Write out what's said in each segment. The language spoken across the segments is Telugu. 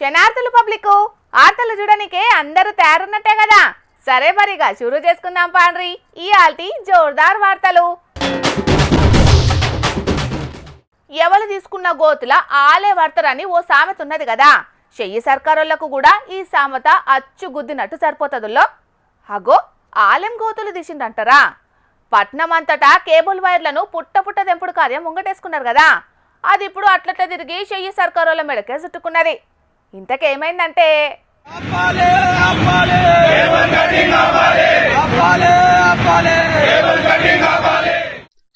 శనార్థులు పబ్లిక్ ఆర్తలు చూడనికే అందరూ తయారున్నట్టే కదా. సరే మరిగా షురూ చేసుకుందాం పాండ్రి ఈ ఆల్టీ జోర్దార్ వార్తలు. ఎవరు తీసుకున్న గోతుల ఆలే వార్తరని ఓ సామెత ఉన్నది కదా. చెయ్యి సర్కారోళ్లకు కూడా ఈ సామెత అచ్చు గుద్దినట్టు సరిపోతుందో. అగో ఆలెం గోతులు తీసిండంటారా. పట్నం అంతటా కేబుల్ వైర్లను పుట్ట తెంపుడు కార్యం ముంగటేసుకున్నారు కదా. అది ఇప్పుడు అట్లట్ల తిరిగి చెయ్యి సర్కారోళ్ళ మెడకే చుట్టుకున్నది. ఇంతకేమైందంటే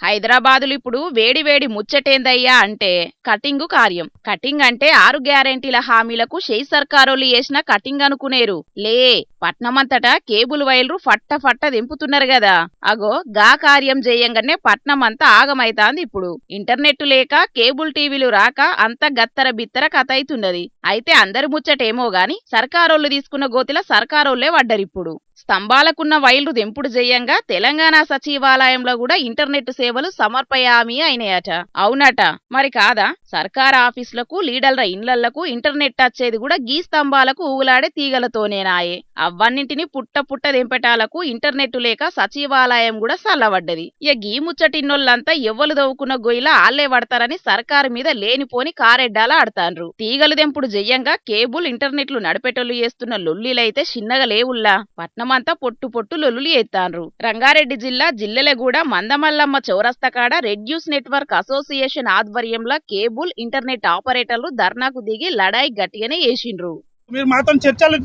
హైదరాబాదులు ఇప్పుడు వేడి వేడి ముచ్చటేందయ్యా అంటే కటింగు కార్యం. కటింగ్ అంటే 6 గ్యారెంటీల హామీలకు షెయి సర్కారోళ్ళు వేసిన కటింగ్ అనుకునేరు. లే పట్నమంతటా కేబుల్ వైర్లు ఫట్ట దింపుతున్నారు కదా. అగో గా కార్యం చేయంగానే పట్నం అంతా ఆగమైతాంది. ఇప్పుడు ఇంటర్నెట్ లేక కేబుల్ టీవీలు రాక అంత గత్తర బిత్తర కథ అయితున్నది. అయితే అందరి ముచ్చటేమో గాని సర్కారోళ్ళు తీసుకున్న గోతిల సర్కారోళ్లే పడ్డరిప్పుడు. స్తంభాలకున్న వైర్లు దెంపుడు చేయంగా తెలంగాణ సచివాలయంలో కూడా ఇంటర్నెట్ సేవలు సమర్పయామి అయినాయట. అవునట మరి కాదా. సర్కార్ ఆఫీసులకు లీడర్ల ఇండ్లకు ఇంటర్నెట్ వచ్చేది కూడా గీ స్తంభాలకు ఊగులాడే తీగలతోనేనాయే. అవన్నింటిని పుట్ట దెంపటాలకు ఇంటర్నెట్ లేక సచివాలయం కూడా సల్లబడ్డది. ఇక గీ ముచ్చటిన్నోళ్ళంతా ఎవ్వలు దవ్వుకున్న గొయ్యిలా ఆళ్లే పడతారని సర్కారు మీద లేనిపోని కారెడ్డాలా ఆడతాండ్రు. తీగలు దెంపుడు చెయ్యంగా కేబుల్ ఇంటర్నెట్లు నడిపేటోళ్ళు చేస్తున్న లొల్లిలైతే చిన్నగా లేవుల్లా. పట్నమంతా పొట్టు లొల్లులు ఎత్తాన్రు. రంగారెడ్డి జిల్లా జిల్లెలగూడ మందమల్లమ్మ చౌరస్తా కాడ రెడ్యూస్ నెట్వర్క్ అసోసియేషన్ ఆధ్వర్యంలో కేబుల్ ఇంటర్నెట్ ఆపరేటర్లు ధర్నాకు దిగి లడాయి గట్టిగానే చేసిండ్రు. మీరు మాతో చర్చలు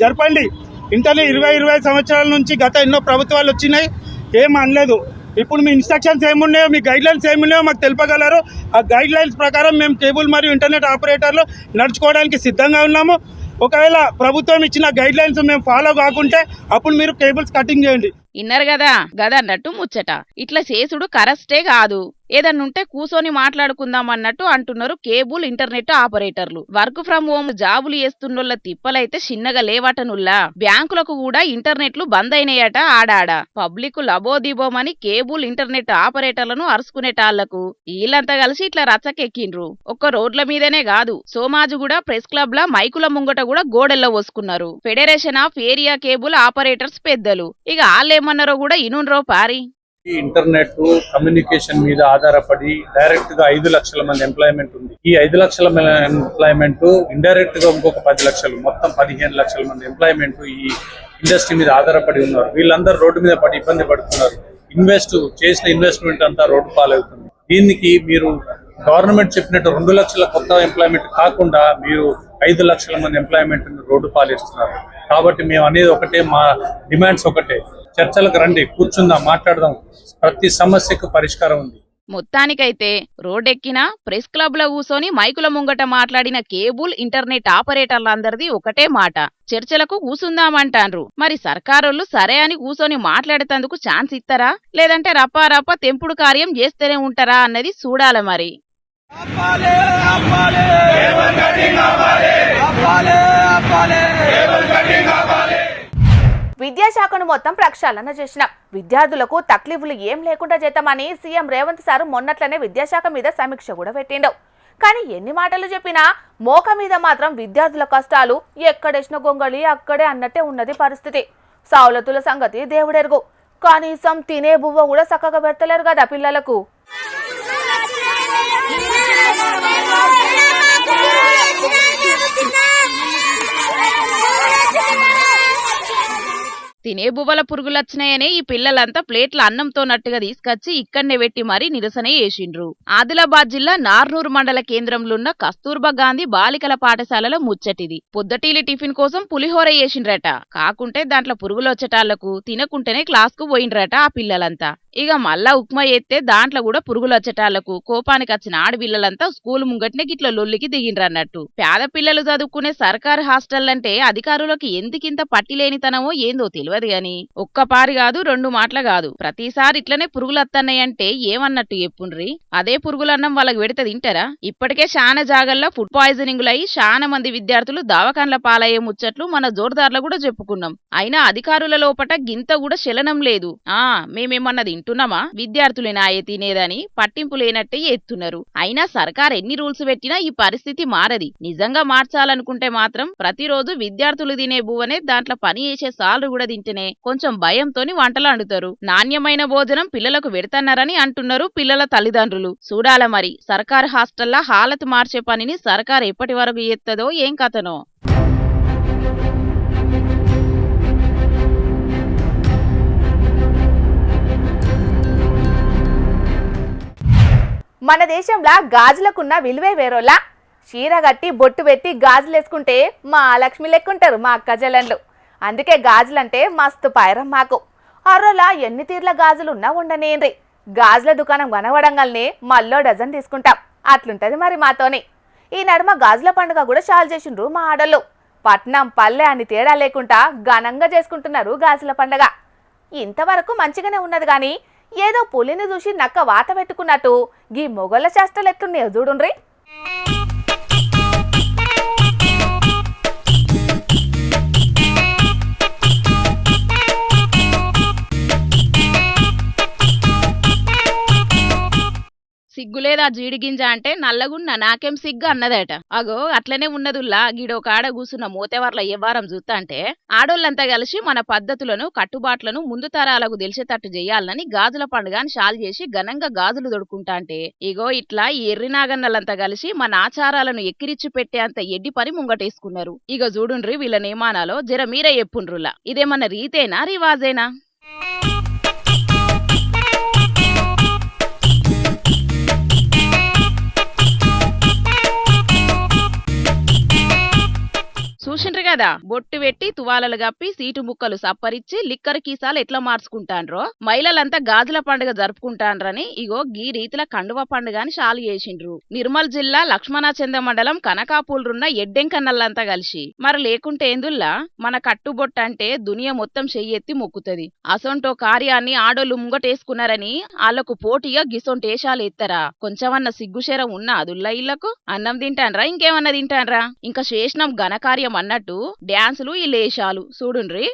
జరపండి. ఇంటర్నెట్ 20 సంవత్సరాల నుంచి గత ఎన్నో ప్రభుత్వాలు వచ్చినాయి, ఏం అనలేదు. ఇప్పుడు మీ ఇన్స్ట్రక్షన్స్ ఏమున్నాయో, మీ గైడ్ లైన్స్ ఏమున్నాయో మాకు తెలుపగలరు. ఆ గైడ్ లైన్స్ ప్రకారం మేము కేబుల్ మరియు ఇంటర్నెట్ ఆపరేటర్లు నడుచుకోవడానికి సిద్ధంగా ఉన్నాము. ఒకవేళ ప్రభుత్వం ఇచ్చిన గైడ్ లైన్స్ మేము ఫాలో కాకుంటే అప్పుడు మీరు కేబుల్స్ కటింగ్ చేయండి. ఇన్నర్ కదా గదన్నట్టు ముచ్చట. ఇట్లా చేసుడు కరెస్టే కాదు. ఏదన్నుంటే కూసోని మాట్లాడుకుందాం అన్నట్టు అంటున్నారు కేబుల్ ఇంటర్నెట్ ఆపరేటర్లు. వర్క్ ఫ్రం హోమ్ జాబులు చేస్తున్నోళ్ళ తిప్పలైతే చిన్నగా లేవటనుల్లా. బ్యాంకులకు కూడా ఇంటర్నెట్లు బంద్ అయినాయట ఆడాడ. పబ్లిక్ లబోదిబోమని కేబుల్ ఇంటర్నెట్ ఆపరేటర్లను అరుచుకునేటాళ్లకు వీళ్ళంతా కలిసి ఇట్లా రచ్చకెక్కిండ్రు. ఒక్క రోడ్ల మీదనే కాదు, సోమాజిగూడ ప్రెస్ క్లబ్ లా మైకుల ముంగట కూడా గోడెల్లో పోసుకున్నారు. Federation of area cable operators పెద్దలు. ఇక వాళ్ళేమన్నారో కూడా ఇనుండ్రో పారి. ఇంటర్నెట్ కమ్యూనికేషన్ మీద ఆధారపడి డైరెక్ట్ గా 5 లక్షల మంది ఎంప్లాయ్మెంట్ ఉంది. ఈ 5 లక్షల ఎంప్లాయ్మెంట్ ఇండైరెక్ట్ గా ఇంకొక 10 లక్షలు, మొత్తం 15 లక్షల మంది ఎంప్లాయ్మెంట్ ఈ ఇండస్ట్రీ మీద ఆధారపడి ఉన్నారు. వీళ్ళందరూ రోడ్డు మీద పడి ఇబ్బంది పడుతున్నారు. చేసిన ఇన్వెస్ట్మెంట్ అంతా రోడ్డు పాలవుతుంది. దీనికి మీరు గవర్నమెంట్ చెప్పినట్టు 2 లక్షల కొత్త ఎంప్లాయ్మెంట్ కాకుండా మీరు 5 లక్షల మంది ఎంప్లాయ్మెంట్ రోడ్డు పాలిస్తున్నారు. కాబట్టి మేము అనేది ఒకటే, మా డిమాండ్స్ ఒకటే. చర్చలకు రండి, కూర్చుందాం, మాట్లాడదాం. ప్రతి సమస్యకు పరిష్కారం ఉంది. మొత్తానికైతే రోడ్డెక్కిన ప్రెస్ క్లబ్ లో కూసోని మైకుల ముంగట మాట్లాడిన కేబుల్ ఇంటర్నెట్ ఆపరేటర్లందరిది ఒకటే మాట, చర్చలకు కూసుందామంటాన్రు. మరి సర్కారోళ్ళు సరే అని కూసోని మాట్లాడేందుకు ఛాన్స్ ఇస్తారా, లేదంటే రప్పా తెంపుడు కార్యం చేస్తూనే ఉంటారా అన్నది చూడాల మరి. విద్యాశాఖను మొత్తం ప్రక్షాళన చేసిన విద్యార్థులకు తక్లీఫ్లు ఏం లేకుండా చేద్దామని సీఎం రేవంత్ సార్ మొన్నట్లనే విద్యాశాఖ మీద సమీక్ష కూడా పెట్టిండు. కానీ ఎన్ని మాటలు చెప్పినా మోక మీద మాత్రం విద్యార్థుల కష్టాలు ఎక్కడేసిన గొంగళి అక్కడే అన్నట్టే ఉన్నది పరిస్థితి. సౌలతుల సంగతి దేవుడెరుగు, కనీసం తినే బువ్వ కూడా చక్కగా పెడతలేరు కదా పిల్లలకు. తినే బువ్వల పురుగులొచ్చినాయనే ఈ పిల్లలంతా ప్లేట్ల అన్నంతో నట్టుగా తీసుకొచ్చి ఇక్కడనే పెట్టి మరీ నిరసన చేసిండ్రు. ఆదిలాబాద్ జిల్లా నార్నూర్ మండల కేంద్రంలో ఉన్న కస్తూర్బా గాంధీ బాలికల పాఠశాలలో ముచ్చటిది. పొద్దటీలి టిఫిన్ కోసం పులిహోర చేసిండ్రట. కాకుంటే దాంట్లో పురుగులొచ్చటాళ్లకు తినకుంటేనే క్లాస్ కు పోయిండ్రట ఆ పిల్లలంతా. ఇక మళ్ళా ఉప్మా ఎత్తే దాంట్లో కూడా పురుగులొచ్చటాళ్లకు కోపానికి వచ్చిన ఆడపిల్లలంతా స్కూల్ ముంగట్నే గిట్ల లొల్లికి దిగిండ్రన్నట్టు. పేద పిల్లలు చదువుకునే సర్కారు హాస్టళ్లంటే అధికారులకు ఎందుకింత పట్టిలేనితనమో ఏందో తెలియదు తెలవదు గాని ఒక్కపారి కాదు 2 మాటలు కాదు ప్రతిసారి ఇట్లనే పురుగులత్తన్నాయంటే ఏమన్నట్టు చెప్పుండ్రి. అదే పురుగులన్నం వాళ్ళకి పెడితే తింటారా? ఇప్పటికే శానా జాగల్లో ఫుడ్ పాయిజనింగ్లై శానా మంది విద్యార్థులు దవాఖాన్ల పాలయ్యే ముచ్చట్లు మన జోర్దార్లో కూడా చెప్పుకున్నాం. అయినా అధికారుల లోపట గింత కూడా శలనం లేదు. మేమేమన్నా తింటున్నామా? విద్యార్థులే నాయే తినేదని పట్టింపు లేనట్టే ఎత్తున్నారు. అయినా సర్కార్ ఎన్ని రూల్స్ పెట్టినా ఈ పరిస్థితి మారది. నిజంగా మార్చాలనుకుంటే మాత్రం ప్రతిరోజు విద్యార్థులు తినే బువ్వనే దాంట్లో పని చేసే సార్లు కూడా తింటేనే కొంచెం భయంతోని వంటలు అండుతారు. నాణ్యమైన భోజనం పిల్లలకు పెడతన్నారని అంటున్నారు పిల్లల తల్లిదండ్రులు. చూడాల మరి సర్కార్ హాస్టల్లా హాలత్ మార్చే పనిని సర్కార్ ఎప్పటి వరకు ఎత్తదో ఏం కథనో. మన దేశంలో గాజులకున్న విలువే వేరోలా. చీర కట్టి బొట్టు పెట్టి గాజులు వేసుకుంటే మా లక్ష్మి లెక్కుంటారు మా అక్క చెల్లెండ్లు. అందుకే గాజులంటే మస్తు పైరం మాకు. అర్రోలా ఎన్ని తీర్ల గాజులు ఉన్నా ఉండనేంరి. గాజుల దుకాణం కనబడంగానే మళ్ళో డజన్ తీసుకుంటాం. అట్లుంటది మరి మాతోని. ఈ నడుమ గాజుల పండుగ కూడా చాలు చేసిండ్రు మా ఆడళ్ళు. పట్నం పల్లె అని తేడా లేకుండా ఘనంగా చేసుకుంటున్నారు గాజుల పండుగ. ఇంతవరకు మంచిగానే ఉన్నది గాని ఏదో పులిని చూసి నక్క వాత పెట్టుకున్నట్టు గీ మొగళ్ళ చేష్టలు ఎట్లున్నాయో చూడుండ్రి. సిగ్గులేదా జీడిగింజ అంటే నల్లగున్న నాకేం సిగ్గు అన్నదట. అగో అట్లనే ఉన్నదుల్లా గిడో కాడ కూసున్న మోతెవర్ల ఎవ్వారం చూస్తా అంటే ఆడోళ్ళంతా కలిసి మన పద్ధతులను కట్టుబాట్లను ముందు తరాలకు తెలిసేటట్టు చేయాలని గాజుల పండుగని షాల్ చేసి ఘనంగా గాజులు దొడుకుంటా అంటే ఇగో ఇట్లా ఈ ఎర్రి నాగన్నలంతా కలిసి మన ఆచారాలను ఎక్కిరిచ్చి పెట్టే అంత ఎడ్డి పని ముంగటేసుకున్నారు. ఇగ చూడుండ్రి వీళ్ళ నియమానాలో జర మీరే చెప్పుండ్రులా. ఇదేమన్నా రీతేనా రివాజేనా? చూసిండ్రు కదా బొట్టు పెట్టి తువాలలు గప్పి సీటు ముక్కలు సప్పరిచ్చి లిక్కర్ కీసాలు ఎట్లా మార్చుకుంటాన్రో మహిళలంతా గాజుల పండుగ జరుపుకుంటాన్రని ఇగో గీ రీతిల కండువ పండుగ అని షాలు చేసిండ్రు. నిర్మల్ జిల్లా లక్ష్మణాచంద మండలం కనకాపూలున్న ఎడ్డెంకన్నల్లంతా కలిసి. మరి లేకుంటే ఏందుల్లా మన కట్టుబొట్టు అంటే దునియా మొత్తం చెయ్యెత్తి మొక్కుతది. అసొంటో కార్యాన్ని ఆడోళ్ళు ముంగటేసుకున్నారని ఆళ్లకు పోటీగా గిసొంటేషాలు ఎత్తరా? కొంచెమన్నా సిగ్గుశరం ఉన్నా అదుల్లా ఇళ్లకు? అన్నం తింటాన్రా ఇంకేమన్నా తింటాన్రా? ఇంకా చేసినాం ఘనకార్యం అన్నట్టు డ్యాన్సులు ఈ లేశాలు చూడుండ్రి.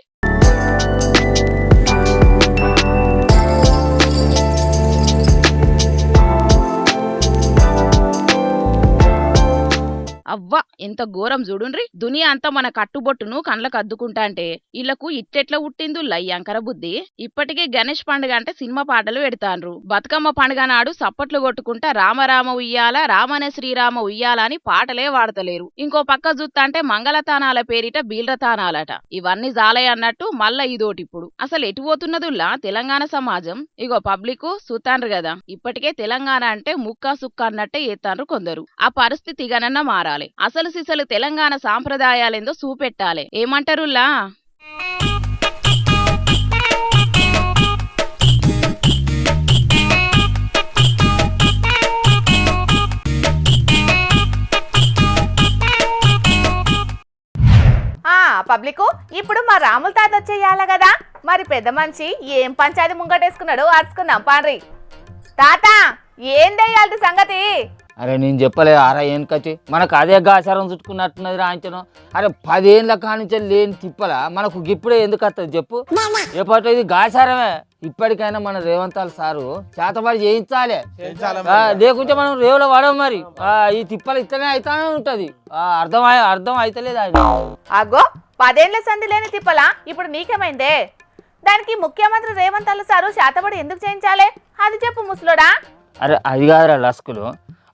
అవ్వ ఎంత ఘోరం చూడుండ్రి. దునియా అంతా మన కట్టుబొట్టును కండ్లకు అద్దుకుంటా అంటే ఇళ్లకు ఇట్టెట్లా ఉట్టిందు లయ్యంకర బుద్ధి. ఇప్పటికే గణేష్ పండుగ అంటే సినిమా పాటలు పెడతాన్రు. బతుకమ్మ పండుగ నాడు సప్పట్లు కొట్టుకుంటా రామరామ ఉయ్యాల రామనే శ్రీరామ ఉయ్యాల అని పాటలే వాడతలేరు. ఇంకో పక్క చూస్తా అంటే మంగళతానాల పేరిట బీల్రతానాలట. ఇవన్నీ జాలే అన్నట్టు మళ్ళా ఇదోటిప్పుడు. అసలు ఎటు పోతున్నదుల్లా తెలంగాణ సమాజం? ఇగో పబ్లిక్ చూతాన్రు కదా ఇప్పటికే తెలంగాణ అంటే ముక్కా సుక్క అన్నట్టే ఏతాన్రు కొందరు. ఆ పరిస్థితి గనన్న మారాలి. అసలు సిసలు తెలంగాణ సాంప్రదాయాలేందో చూపెట్టాలి. ఏమంటారులా? పబ్లిక్ ఇప్పుడు మా రాముల తాత వచ్చేయాల కదా. మరి పెద్ద మనిషి ఏం పంచాయతీ ముంగటేసుకున్నాడు అరుచుకుందాం పాండ్రి. తాత ఏందయ్యాలి సంగతి? అరే నేను చెప్పలే ఆరా ఏనుకచ్చి మనకు అదే గాచారం చుట్టుకున్నట్టున్నది రాయించను. అరే 10 ఏళ్ళ కానించి లేని తిప్పలా మనకు ఇప్పుడే ఎందుకు వస్తుంది చెప్పు? ఎప్పటి ఇది గాచారమే. ఇప్పటికైనా మన రేవంతాలు సారు చేతబడి చేయించాలి. లేకుంటే మనం రేవులో పడవు. మరి ఈ తిప్పలు ఇట్లనే అయితేనే ఉంటది. అర్థం అయితలేదు ఆయన. అగో 10 ఏళ్ల సంధి లేని తిప్పలా ఇప్పుడు నీకేమైందే? దానికి ముఖ్యమంత్రి రేవంతాలు సారు చేతబడి ఎందుకు చేయించాలి అది చెప్పు ముసలోడా. అరే అది కాదురా లస్కులు,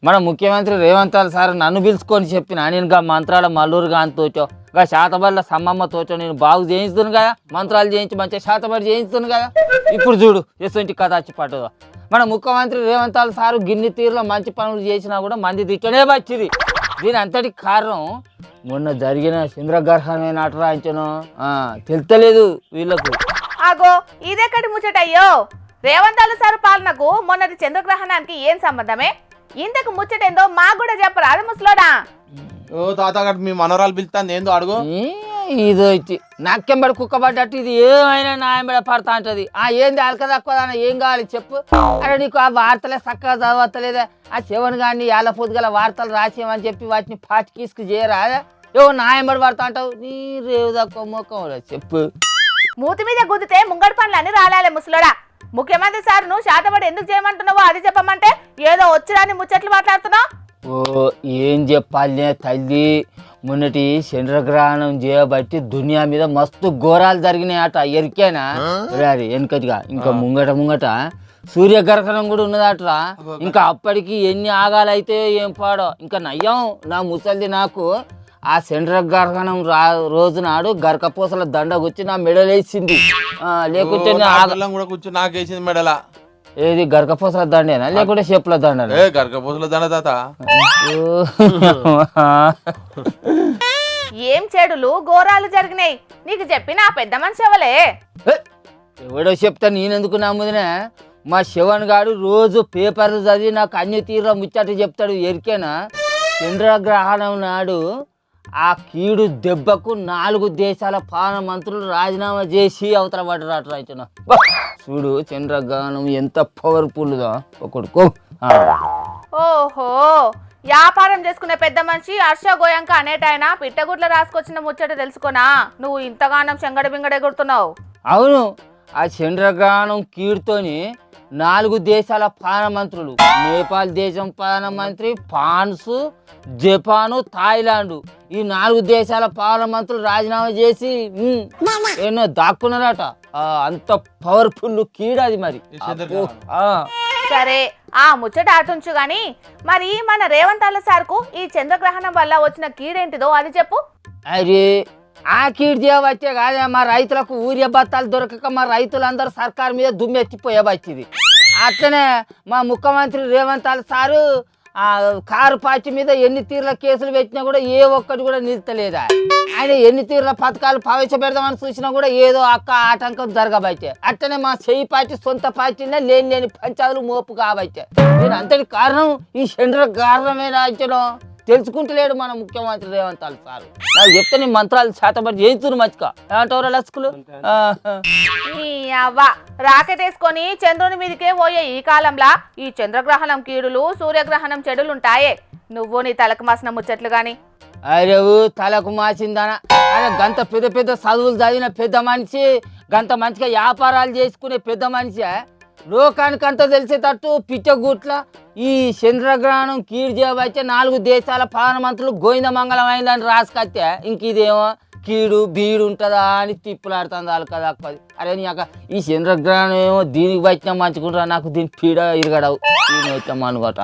మన ముఖ్యమంత్రి రేవంతాలు సార్ నన్ను పిలుచుకొని చెప్పిన నేను గా మంత్రాల మల్లూరు గాని తోచో గా శాతబడిల సమ్మమ్మ తోచో నేను బాగు చేయిస్తాను కదా. మంత్రాలు చేయించి మంచిగా శాతబడి చేయిస్తాను కదా. ఇప్పుడు చూడు ఎటువంటి కథ వచ్చి పట్టదు. మన ముఖ్యమంత్రి రేవంతాలు సారు గిన్ని తీరులో మంచి పనులు చేసినా కూడా మంది తిట్టనే వచ్చింది. దీని అంతటి కారణం మొన్న జరిగిన చంద్రగ్రహణమే నాటరాయించను తెలుస్తలేదు వీళ్ళకు. అగో ఇదెక్కడి ముచ్చటయ్యో? రేవంతాలు సారు పాలనకు మొన్నటి చంద్రగ్రహణానికి ఏం సంబంధమే? ఇంతకు ముచ్చటేందో మాకు కూడా చెప్పరా అది ముసలోడా. ఓ తాత మీ మనోరాలు పిలుస్తాను ఏందో అడుగు. ఇది వచ్చి నాకెంబడి కుక్క పడ్డట్టు ఇది ఏమైనా నా ఎంబడ పడతా అంటది. ఏంది అలక తక్కువ ఏం కావాలి చెప్పు. అరే నీకు ఆ వార్తలే చక్కగా చదవత్తలేదా? ఆ శివన్ గారిని ఏళ్ళ పొద్దుగల వార్తలు రాసేమని చెప్పి వాటిని పాటికీసుకు చేయరా? ఏవో నా ఎంబడి పడతా అంటావు. నీ రేవు తక్కువ మొక్కం చెప్పు. మూతి మీద గుద్దితే ముంగడి పనులన్నీ రాలే ముసలోడా. ముఖ్యమంత్రి సార్ నువ్వు శాతపడి ఎందుకు చేయమంటున్నావో అది చెప్పమంటే ఏదో వచ్చిరాని ముచ్చట్లు మాట్లాడుతున్నావు. ఓ ఏం చెప్పాలి తల్లి, మొన్నటి చంద్రగ్రహణం చేయబట్టి దునియా మీద మస్తు ఘోరాలు జరిగినాయి అట. ఎరికేనా అది వెనకటిగా ఇంకా ముంగట సూర్యగ్రహణం కూడా ఉన్నదట్రా. ఇంకా అప్పటికి ఎన్ని ఆగాలైతే ఏం పాడో. ఇంకా నయ్యం నా ముసలిది నాకు ఆ చంద్రగ్రహణం రోజు నాడు గరకపోసల దండ గుచ్చి నా మెడలేసింది. లేకుంటే కూర్చొని నాకేసింది మెడల. ఏది గరకపోసల దండేనా లేకుంటే చెప్పుల దండ? గరకపోసల దండ తాత. ఏం చెడులు ఘోరాలు జరిగినాయి నీకు చెప్పి నా పెద్ద మనిషి ఎవలే? ఎవడో చెప్తా నేనెందుకు నమ్ముదినే. మా శివన్ గాడు రోజు పేపర్లు చదివి నాకు అన్ని తీరులో ముచ్చట చెప్తాడు. ఎరికేనా చంద్రగ్రహణం నాడు ఆ కీడు దెబ్బకు 4 దేశాల ప్రధాన మంత్రులు రాజీనామా చేసి అవతల పడ్డరాట. అయితేనా చూడు చంద్రగ్రహణం ఎంత పవర్ఫుల్గా ఒకడుకో. ఓహో వ్యాపారం చేసుకునే పెద్ద మనిషి హర్ష గోయంక అనేటాయన పిట్టగుడ్ల రాసుకొచ్చిన ముచ్చట తెలుసుకోనా నువ్వు ఇంతగానం చెంగడ బింగడ ఎగురుతున్నావు? అవును, ఆ చంద్రగ్రహణం కీడుతోని 4 దేశాల ప్రధానమంత్రులు, నేపాల్ దేశం ప్రధానమంత్రి, ఫ్రాన్స్, జపాను, థాయిలాండ్, ఈ 4 దేశాల ప్రధానమంత్రులు రాజీనామా చేసి ఎన్నో దాక్కున్నారట. అంత పవర్ఫుల్ కీడు అది. మరి సరే ఆ ముచ్చట అటుంచు గాని మరి మన రేవంత్ అల్ల సార్కు ఈ చంద్రగ్రహణం వల్ల వచ్చిన కీడేంటిదో అది చెప్పు. అరే ఆ కీడు చేయవచ్చే కాదే, మా రైతులకు ఊరియా బత్తాలు దొరకక మా రైతులందరూ సర్కారు మీద దుమ్మెత్తిపోయేవచ్చింది. అట్లనే మా ముఖ్యమంత్రి రేవంత్ అల్ల సారు ఆ కారు పార్టీ మీద ఎన్ని తీర్ల కేసులు పెట్టినా కూడా ఏ ఒక్కటి కూడా నిలుతలేదా. ఆయన ఎన్ని తీర్ల పథకాలు ప్రవేశపెడదామని చూసినా కూడా ఏదో ఆటంకం జరగబట్టే. అట్లనే మా చెయ్యి పార్టీ సొంత పార్టీనే లేని పంచాయతీలు మోపు కాబట్టే. దీని అంతటి కారణం ఈ చంద్రగ్రహణమేనా అంచనో తెలుసుకుంటలేడు మన ముఖ్యమంత్రి రేవంత్ అల్ల సారు. నాకు చెప్తే నీ మంత్రాలు చేతబడి చేయించును మచ్చిక ఏమంటారు లస్కులు. అవ్వ రాకెట్ వేసుకొని చంద్రుని మీదకే పోయే ఈ కాలంలో ఈ చంద్రగ్రహణం కీడులు సూర్యగ్రహణం చెడులుంటాయే. నువ్వు నీ తలకు మాసిన ముచ్చట్లు గాని. అరేవు తలకు మాసిందనా? ఆయన గంత పెద్ద చదువులు చదివిన పెద్ద మనిషి, గంత మంచిగా వ్యాపారాలు చేసుకునే పెద్ద మనిషి, లోకానికి అంతా తెలిసేటట్టు పిచ్చగుట్ల ఈ చంద్రగ్రహణం కీడు చేయబట్టే 4 దేశాల ప్రధానమంత్రులు గోవింద మంగళం అయిందని రాసుకొస్తే ఇంక ఇదేమో కీడు బీడు ఉంటుందా అని తిప్పులాడుతుంది వాళ్ళు కదా. అరే నీ అక్క ఈ చంద్రగ్రహణం ఏమో దీనికి వచ్చినా మంచుకుంటారా, నాకు దీని పీడ ఇరగడవు దీని వచ్చాము అనుకోట.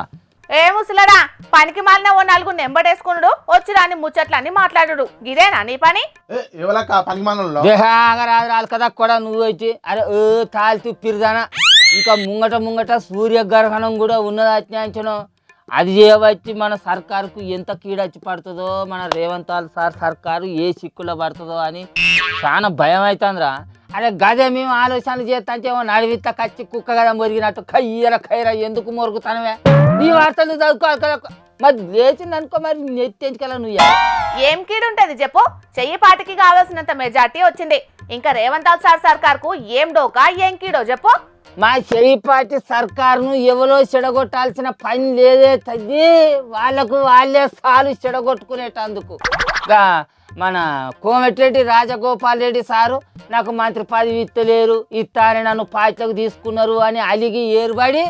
ఏ ముసలరా పనికి మాలిన ఓ 4 నెంబడేసుకున్నాడు వచ్చి రాని ముచ్చట్లన్నీ మాట్లాడు. ఇదేనా నీ పని? దేహాగరాలు కదా కూడా నువ్వు వచ్చి అరే తాల్తూ పిరిదానా. ఇంకా ముంగట సూర్యగ్రహణం కూడా ఉన్నది అజ్ఞాంచను. అది చేయబట్టి మన సర్కారుకు ఎంత కీడొచ్చి పడుతుందో, మన రేవంత్ సార్ సర్కారు ఏ చిక్కులో పడుతుందో అని చాలా భయం అవుతుందిరా. అరే గదే మేము ఆలోచన చేస్తాంటే ఏమో నడివిత్త కచ్చి కుక్క కదా మొరిగినట్టు ఖైరా ఎందుకు మొరుగుతానవే. నీ వార్తలు చదువుకోవాలి కదా. మరి లేచింది అనుకో, మరి నెత్తెంచుకెళ్ళ నువ్వు ఏం కీడుంటది చెప్పు. చెయ్యి పాటికి కావాల్సినంత మెజార్టీ వచ్చింది. ఇంకా రేవంత్ సార్ సర్కార్కు ఏం డోకా ఏం కీడో చెప్పు. మా చెయ్యిపాటి సర్కారును ఎవరో చెడగొట్టాల్సిన పని లేదే తగ్గి, వాళ్ళకు వాళ్ళే సాలు చెడగొట్టుకునేటందుకు. మన కోమటిరెడ్డి రాజగోపాల్ రెడ్డి సారు నాకు మంత్రి పదవి ఇస్తలేరు, ఇస్తారని నన్ను పార్టీలకు తీసుకున్నారు అని అలిగి ఏర్పడి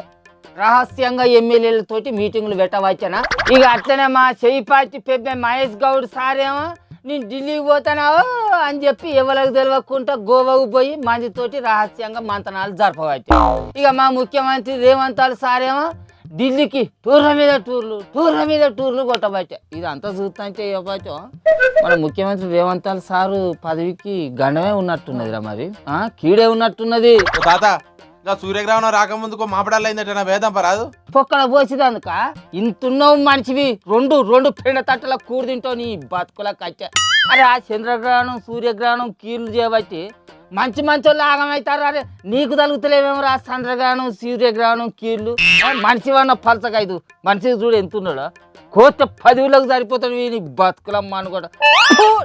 రహస్యంగా ఎమ్మెల్యేలతోటి మీటింగులు పెట్టవచ్చనా. ఇక అట్లనే మా చెయ్యిపాటి పెద్ద మహేష్ గౌడ్ సారేమో నేను ఢిల్లీకి పోతానావు అని చెప్పి ఎవరికి తెలియకుండా గోవాకు పోయి మందితోటి రహస్యంగా మంతనాలు జరపవచ్చు. ఇక మా ముఖ్యమంత్రి రేవంత్ సారేమో ఢిల్లీకి టూర్ల మీద టూర్లు కొట్టవచ్చు. ఇదంతా చూస్తుంటే ఇవ్వచ్చు మన ముఖ్యమంత్రి రేవంత్ సారు పదవికి గండమే ఉన్నట్టున్నదిరా. మరి కీడే ఉన్నట్టున్నది. సూర్యగ్రహణం రాకముందుకు మాపడాలైందట వేదం పరాదు పొక్కల పోసినందుక ఇంతున్నావు మనిషివి. రెండు పెండ తట్టల కూడి తింటావు నీ బతుకుల కచ్చ. అరే ఆ చంద్రగ్రహణం సూర్యగ్రహణం కీళ్ళు చేయబట్టి మంచి వాళ్ళు ఆగమవుతారు. అరే నీకు తలుగుతలేమేమో రా చంద్రగ్రహణం సూర్యగ్రహణం కీళ్ళు. మనిషి అన్న పలసకైదు మనిషికి చూడు ఎంత ఉన్నాడో. కోత 10,000లకు సరిపోతాడు. నీ బతుకులమ్మ అని కూడా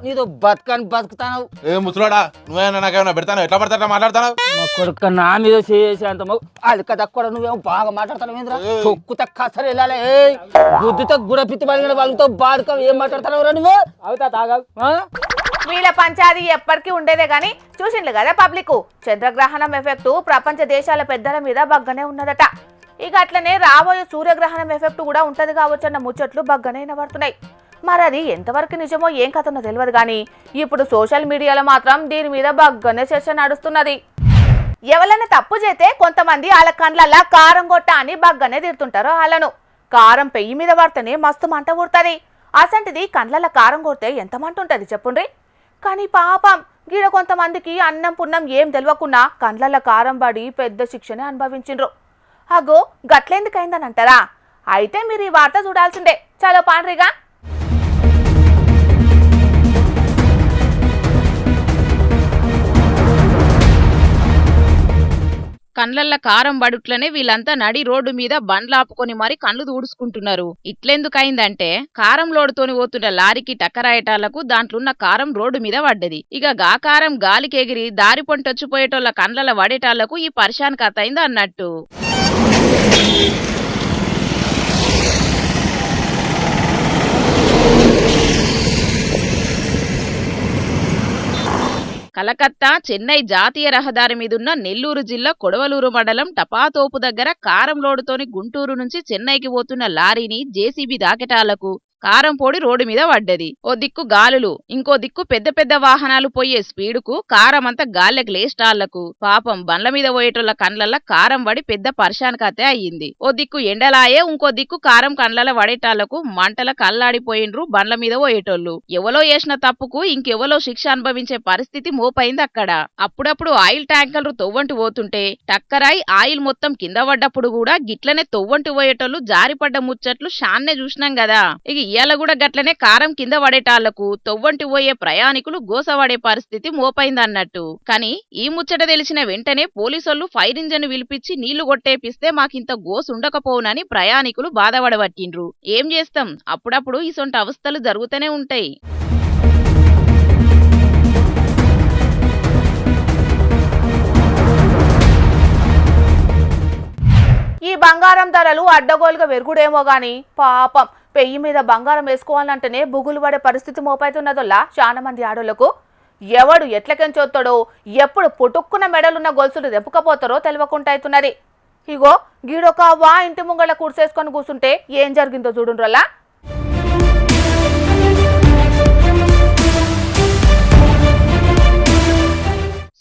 నీతో బతుకని బతుకుతావు. ఏ ముసలోడా నువ్వేనా నాకేమైనా పెడతాను ఎట్లా పడతా మాట్లాడతాను మా కొడుకు నా మీద చేసి అంత అది కదా కూడా నువ్వేమో బాగా మాట్లాడతావు ఏంద్రా? తొక్కుత కసరు వెళ్ళాలి. గుద్దుతో గుడపిత్తి పడిన వాళ్ళతో బాడుక ఏం మాట్లాడతావు నువ్వు? అవుతా తాగా వీళ్ళ పంచాది ఎప్పటికీ ఉండేదే గాని చూసిండ్లు కదా పబ్లిక్. చంద్రగ్రహణం ఎఫెక్ట్ ప్రపంచ దేశాల పెద్దల మీద బగ్గనే ఉన్నదట. ఇక అట్లనే రాబోయే సూర్యగ్రహణం ఎఫెక్ట్ కూడా ఉంటది కావచ్చన్న ముచ్చట్లు బగ్గనే వినబడుతున్నాయి. మరి అది ఎంతవరకు నిజమో ఏం కథనో తెలియదు కానీ ఇప్పుడు సోషల్ మీడియాలో మాత్రం దీని మీద బగ్గనే చర్చ నడుస్తున్నది. ఎవరైనా తప్పు చేస్తే కొంతమంది వాళ్ళ కండ్లల్లా కారం కొట్ట అని బగ్గనే తిడుతుంటారు. వాళ్ళను కారం పెయ్యి మీద పడితేనే మస్తు మంట పుడుతుంది. అసంటిది కండ్లల్ల కారం కొడితే ఎంత మంట ఉంటుంది చెప్పుండ్రి. కానీ పాపం గీడ కొంతమందికి అన్నం పున్నం ఏం తెలియకున్నా కండ్లల్ల కారం పడి పెద్ద శిక్షనే అనుభవించిండ్రు. అగో గట్లెందుకైందని అంటారా? అయితే మీరు ఈ వార్త చూడాల్సిందే. చలో పాండ్రిగా. కండ్లల్ల కారం బడుట్లనే వీళ్ళంతా నడి రోడ్డు మీద బండ్లాపుకొని మరి కళ్ళు దూడుచుకుంటున్నారు. ఇట్లెందుకైందంటే కారం లోడుతోని పోతున్న లారీకి టక్కరాయటాలకు దాంట్లున్న కారం రోడ్డు మీద పడ్డది. ఇక గా కారం గాలికెగిరి దారి పొంటొచ్చిపోయేటోళ్ళ కండ్లల వడేటాళ్లకు ఈ పరిశాన్ కథ అయింది అన్నట్టు. కలకత్తా చెన్నై జాతీయ రహదారి మీదున్న నెల్లూరు జిల్లా కొడవలూరు మండలం టపాతోపు దగ్గర కారం లోడుతోని గుంటూరు నుంచి చెన్నైకి పోతున్న లారీని జేసీబీ దాకెటాలకు కారం పొడి రోడ్డు మీద పడ్డది. ఓ దిక్కు గాలులు, ఇంకో దిక్కు పెద్ద పెద్ద వాహనాలు పోయే స్పీడుకు కారం అంతా గాల్లెకి లేస్టాళ్లకు పాపం బండ్ల మీద పోయేటోళ్ల కండ్లల్ల కారం పడి పెద్ద పరిశాన్ కథే అయ్యింది. ఓ దిక్కు ఎండలాయే, ఇంకో దిక్కు కారం కండ్లల పడేటాళ్లకు మంటల కల్లాడిపోయిండ్రు బండ్ల మీద పోయేటోళ్లు. ఎవలో చేసిన తప్పుకు ఇంకెవలో శిక్ష అనుభవించే పరిస్థితి మోపైంది అక్కడ. అప్పుడప్పుడు ఆయిల్ ట్యాంకర్లు తొవ్వంటి పోతుంటే టక్కరాయి ఆయిల్ మొత్తం కింద పడ్డప్పుడు కూడా గిట్లనే తొవ్వంటి పోయేటోళ్లు జారిపడ్డ ముచ్చట్లు షాన్నే చూసినాం కదా. ఇక ఇయ్యాల కూడా గట్లనే కారం కింద పడేటాళ్లకు తొవ్వంటి పోయే ప్రయాణికులు గోసవాడే పరిస్థితి మోపైందన్నట్టు. కానీ ఈ ముచ్చట తెలిసిన వెంటనే పోలీసోళ్లు ఫైర్ ఇంజన్ పిలిపించి నీళ్లు కొట్టేపిస్తే మాకింత గోసు ఉండకపోవునని ప్రయాణికులు బాధపడబట్టిండ్రు. ఏం చేస్తాం, అప్పుడప్పుడు ఇసొంటి అవస్థలు జరుగుతూనే ఉంటాయి. ఈ బంగారం ధరలు అడ్డగోలుగా పెరుగుడేమో గాని పాపం పెయ్యి మీద బంగారం వేసుకోవాలంటేనే బుగులు పడే పరిస్థితి మోపైతున్నదొల్లా చాలా మంది ఆడోళ్లకు. ఎవడు ఎట్లకెంచొత్తాడో, ఎప్పుడు పుట్టుక్కున్న మెడలున్న గొలుసులు దెప్పుకపోతారో తెలియకుంటైతున్నది. ఇగో గీడొక వా ఇంటి ముంగళ్ళ కూర్చేసుకొని కూర్చుంటే ఏం జరిగిందో చూడుండ్రల్లా.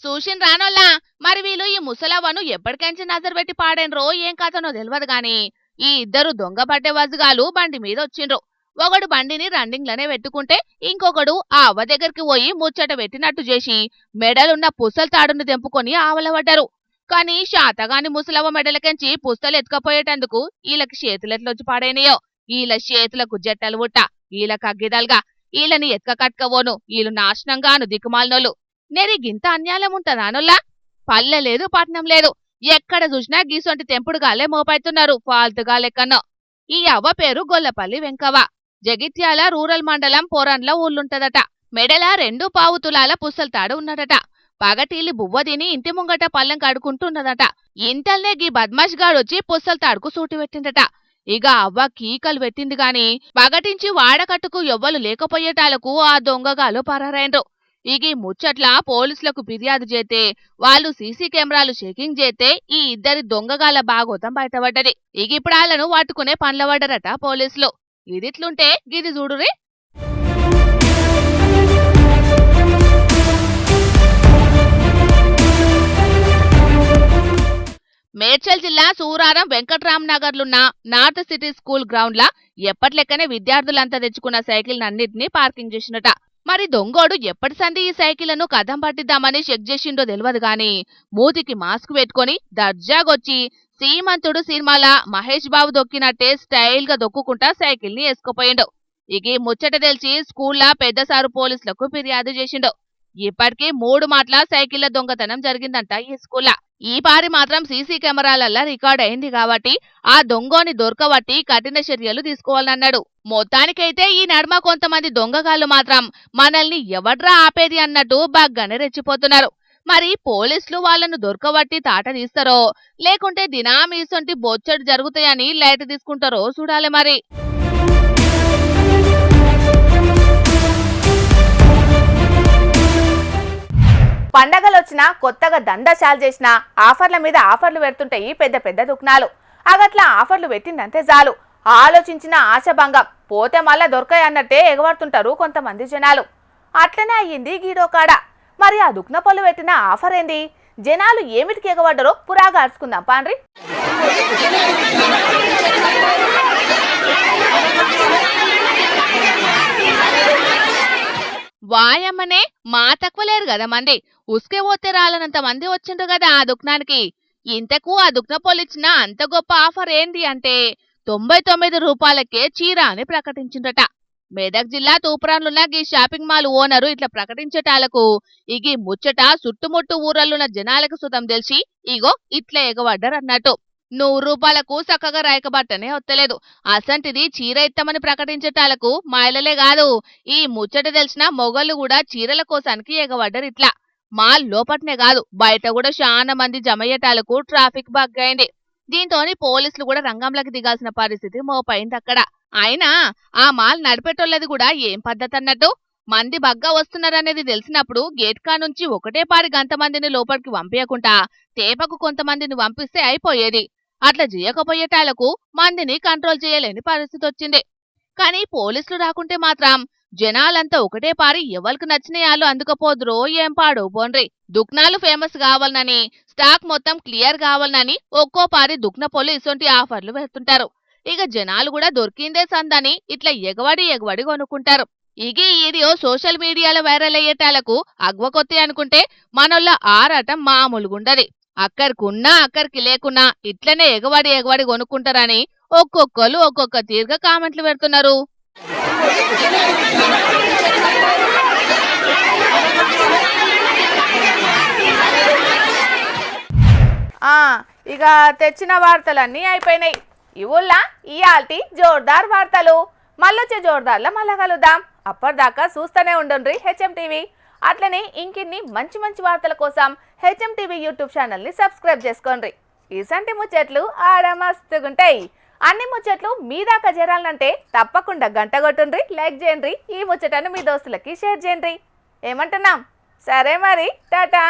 చూసిన రానోల్లా మరి వీళ్ళు ఈ ముసలవ్వను ఎప్పటికెంచి నజరు పెట్టి పాడేనరో ఏం కథనో తెలియదు గాని ఈ ఇద్దరు దొంగ పట్టే వజగాలు బండి మీద వచ్చిండ్రు. ఒకడు బండిని రన్నింగ్లనే పెట్టుకుంటే ఇంకొకడు ఆ అవ్వ దగ్గరికి పోయి ముచ్చట పెట్టినట్టు చేసి మెడలున్న పుస్తల తాడును తెంపుకొని ఆవలబడ్డారు. కానీ శాతగాని ముసలవ్వ మెడలకెంచి పుస్తలు ఎత్తుకపోయేటందుకు వీళ్ళకి చేతులెట్లొచ్చి పాడైనయో. వీళ్ళ చేతులకు జట్టలు పుట్ట, వీళ్ళకి అగ్గిదల్గా, వీళ్ళని ఎత్క కట్టుకపోను, వీళ్ళు నాశనంగాను దిక్కుమాలినోళ్ళు. నేరి గింత అన్యాయం ఉంటదానొల్లా? పల్లె లేదు, పట్నం లేదు, ఎక్కడ చూసినా గీసొంటి తెంపుడుగాలే మోపైతున్నారు ఫాల్తుగా లెక్కనో. ఈ అవ్వ పేరు గొల్లపల్లి వెంకవ్వ. జగిత్యాల రూరల్ మండలం పోరాన్ల ఊళ్ళుంటదట. మెడల 2 తులాల పుస్తల తాడు ఉన్నదట. పగటీలి బువ్వ తిని ఇంటి ముంగట పల్లెం కడుకుంటున్నదట. ఇంతల్నే గీ బద్మాష్ గాడొచ్చి పుస్తల తాడుకు సూటి పెట్టిందట. ఇక అవ్వ కీకలు పెట్టింది గాని పగటించి వాడకట్టుకు ఎవ్వలు లేకపోయేటాలకు ఆ దొంగగాలు పరారైండ్రు. ఇక ఈ ముచ్చట్ల పోలీసులకు ఫిర్యాదు చేస్తే వాళ్ళు సీసీ కెమెరాలు చెకింగ్ చేస్తే ఈ ఇద్దరి దొంగగాల బాగోతం బయటపడ్డది. ఇక ఇప్పుడు వాళ్ళను పట్టుకునే పనుల పడ్డరట పోలీసులు. ఇదిట్లుంటే గిది చూడురి. మేడ్చల్ జిల్లా సూరారం వెంకట్రామ్ నగర్లున్న నార్త్ సిటీ స్కూల్ గ్రౌండ్ లా ఎప్పట్లెక్కనే విద్యార్థులంతా తెచ్చుకున్న సైకిల్ అన్నిటినీ పార్కింగ్ చేసినట. మరి దొంగోడు ఎప్పటి సంది ఈ సైకిళ్లను కదం పట్టిద్దామని చెక్ చేసిండో తెలియదు గాని మూతికి మాస్క్ పెట్టుకుని దర్జాగొచ్చి సీమంతుడు సినిమాల మహేష్ బాబు దొక్కినట్టే స్టైల్ గా దొక్కుకుంటా సైకిల్ ని వేసుకుపోయిండు. ఇక ముచ్చట తెలిసి స్కూల్లా పెద్ద సారు పోలీసులకు ఫిర్యాదు చేసిండు. ఇప్పటికే 3 మాటల సైకిళ్ల దొంగతనం జరిగిందంట ఈ స్కూల్లో. ఈ పారి మాత్రం సీసీ కెమెరాలల్లా రికార్డ్ అయింది కాబట్టి ఆ దొంగోని దొరకబట్టి కఠిన చర్యలు తీసుకోవాలన్నాడు. మొత్తానికైతే ఈ నడుమ కొంతమంది దొంగగాళ్లు మాత్రం మనల్ని ఎవడ్రా ఆపేది అన్నట్టు బాగానే రెచ్చిపోతున్నారు. మరి పోలీసులు వాళ్ళను దొరకబట్టి తాట తీస్తారో లేకుంటే దినామీసొంటి బొచ్చడు జరుగుతాయని లైట్ తీసుకుంటారో చూడాలి మరి. పండగలొచ్చినా కొత్తగా దందా చాలు చేసినా ఆఫర్ల మీద ఆఫర్లు పెడుతుంటాయి పెద్ద పెద్ద దుకాణాలు. అగట్లా ఆఫర్లు పెట్టిందంటే చాలు ఆలోచించిన ఆశభంగం పోతే మళ్ళా దొరకాయి అన్నట్టే ఎగబడుతుంటారు కొంతమంది జనాలు. అట్లనే అయ్యింది గీడోకాడ. మరి ఆ దుక్న పళ్ళు పెట్టిన ఆఫర్ ఏంది, జనాలు ఏమిటికి ఎగబడ్డరో పురాగా అరుచుకుందాం పాండ్రి. వాయమ్మనే మా తక్కువ లేరు కదా మంది, ఉసుకే పోతే రాలనంత మంది వచ్చిండ్రు కదా ఆ దుకాణానికి. ఇంతకు ఆ దుకాణ పోలిచ్చిన అంత గొప్ప ఆఫర్ ఏంది అంటే 99 రూపాయలకే చీర అని ప్రకటించిండ్రట. మెదక్ జిల్లా తూప్రాన్లున్న ఈ షాపింగ్ మాల్ ఓనరు ఇట్లా ప్రకటించేటాలకు ఇగి ముచ్చట చుట్టుముట్టు ఊరల్లున్న జనాలకు సుతం తెలిసి ఇగో ఇట్లా ఎగబడ్డారన్నట్టు. 100 రూపాయలకు చక్కగా రాయకబట్టనే వత్తలేదు. అసంటిది చీర ఇత్తమని ప్రకటించేటాలకు మహిళలే కాదు ఈ ముచ్చట తెలిసిన మొగళ్ళు కూడా చీరల కోసానికి ఎగబడ్డారు. ఇట్లా మాల్ లోపట్నే కాదు బయట కూడా చాలా మంది జమయ్యేటాలకు ట్రాఫిక్ బగ్గైంది. దీంతోని పోలీసులు కూడా రంగంలోకి దిగాల్సిన పరిస్థితి మోపైంది అక్కడ. అయినా ఆ మాల్ నడిపేటోళ్ళది కూడా ఏం పద్ధతి అన్నట్టు. మంది బగ్గా వస్తున్నారనేది తెలిసినప్పుడు గేట్ కా నుంచి ఒకటే పారి గంతమందిని లోపలికి పంపించకుండా తేపకు కొంతమందిని పంపిస్తే అయిపోయేది. అట్లా చేయకపోయేటాలకు మందిని కంట్రోల్ చేయలేని పరిస్థితి వచ్చింది. కానీ పోలీసులు రాకుంటే మాత్రం జనాలంతా ఒకటే పారి ఎవరికి నచ్చినయాలు అందుకపోదురో ఏం పాడో పోన్రి. దుక్నాలు ఫేమస్ కావాలనని స్టాక్ మొత్తం క్లియర్ కావాలనని ఒక్కో పారి దుక్న పోలు ఇసొంటి ఆఫర్లు పెడుతుంటారు. ఇక జనాలు కూడా దొరికిందే సందని ఇట్లా ఎగవడి కొనుక్కుంటారు. ఇగి వీడియో సోషల్ మీడియాలో వైరల్ అయ్యేటాలకు అగ్వకొత్తే అనుకుంటే మనోళ్ళ ఆరాటం మామూలుగుండది. అక్కడికున్నా అక్కడికి లేకున్నా ఇట్లనే ఎగవడి కొనుక్కుంటారని ఒక్కొక్కరు ఒక్కొక్క తీరుగా కామెంట్లు పెడుతున్నారు. ఇక తెచ్చిన వార్తలన్నీ అయిపోయినాయి. ఇవుల్లా ఇయాల్టి జోర్దార్ వార్తలు. మళ్ళొచ్చే జోర్దార్లో మళ్ళా కలుద్దాం. అప్పటిదాకా చూస్తూనే ఉండండి హెచ్ఎం టీవీ. అట్లనే ఇంకిన్ని మంచి మంచి వార్తల కోసం హెచ్ఎం టీవీ యూట్యూబ్ ఛానల్ని సబ్స్క్రైబ్ చేసుకోండి. ఇసంటి ముచ్చట్లు ఆడ మస్తుగుంటాయి. అన్ని ముచ్చట్లు మీ దాకా చేరాలంటే తప్పకుండా గంట కొట్టుండ్రి, లైక్ చేయండి, ఈ ముచ్చటను మీ దోస్తులకి షేర్ చేయండి. ఏమంటున్నాం? సరే మరి, టాటా.